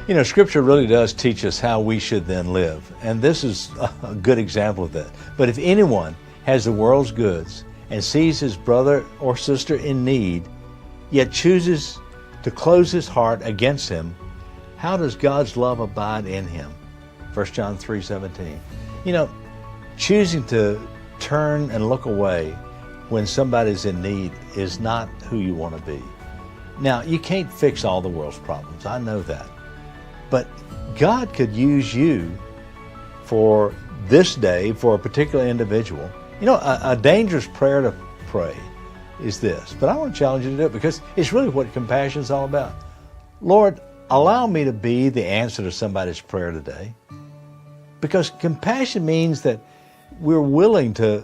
You know, Scripture really does teach us how we should then live, and this is a good example of that. But if anyone has the world's goods and sees his brother or sister in need, yet chooses to close his heart against him, how does God's love abide in him? 1 John 3:17. You know, choosing to turn and look away when somebody's in need is not who you want to be. Now, you can't fix all the world's problems. I know that. But God could use you for this day, for a particular individual. You know, a dangerous prayer to pray is this, but I want to challenge you to do it because it's really what compassion is all about. Lord, allow me to be the answer to somebody's prayer today. Because compassion means that we're willing to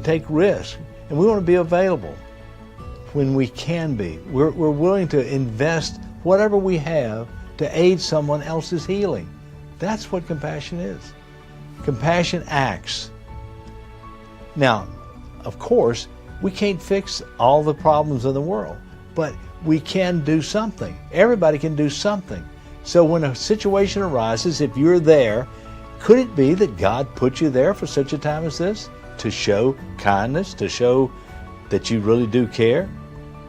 take risks, and we want to be available when we can be. We're willing to invest whatever we have to aid someone else's healing. That's what compassion is. Compassion acts. Now, of course, we can't fix all the problems in the world, but we can do something. Everybody can do something. So when a situation arises, if you're there, could it be that God put you there for such a time as this? To show kindness, to show that you really do care?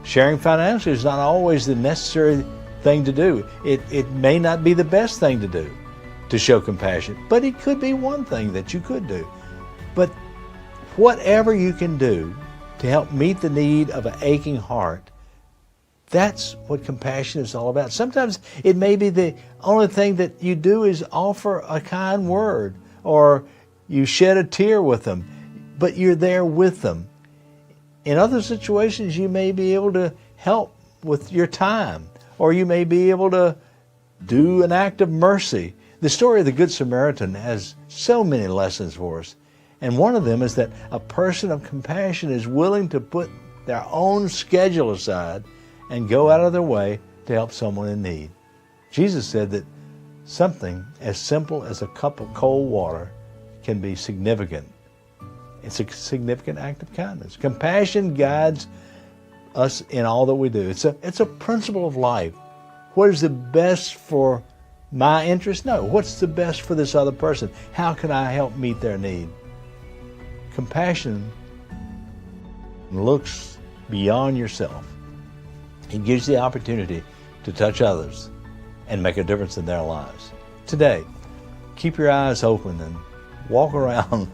Sharing financially is not always the necessary thing to do. It may not be the best thing to do to show compassion, but it could be one thing that you could do. But whatever you can do to help meet the need of an aching heart, that's what compassion is all about. Sometimes it may be the only thing that you do is offer a kind word, or you shed a tear with them, but you're there with them. In other situations, you may be able to help with your time, or you may be able to do an act of mercy. The story of the Good Samaritan has so many lessons for us. And one of them is that a person of compassion is willing to put their own schedule aside and go out of their way to help someone in need. Jesus said that something as simple as a cup of cold water can be significant. It's a significant act of kindness. Compassion guides us in all that we do. It's a principle of life. What is the best for my interest? No. What's the best for this other person? How can I help meet their need? Compassion looks beyond yourself. It gives you the opportunity to touch others and make a difference in their lives. Today, keep your eyes open and walk around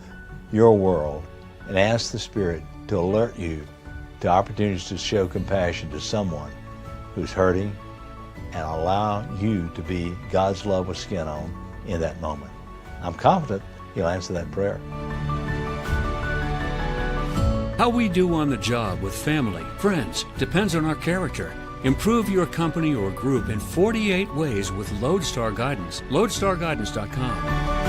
your world and ask the Spirit to alert you to opportunities to show compassion to someone who's hurting, and allow you to be God's love with skin on in that moment. I'm confident He'll answer that prayer. How we do on the job with family, friends, depends on our character. Improve your company or group in 48 ways with Lodestar Guidance. LodestarGuidance.com.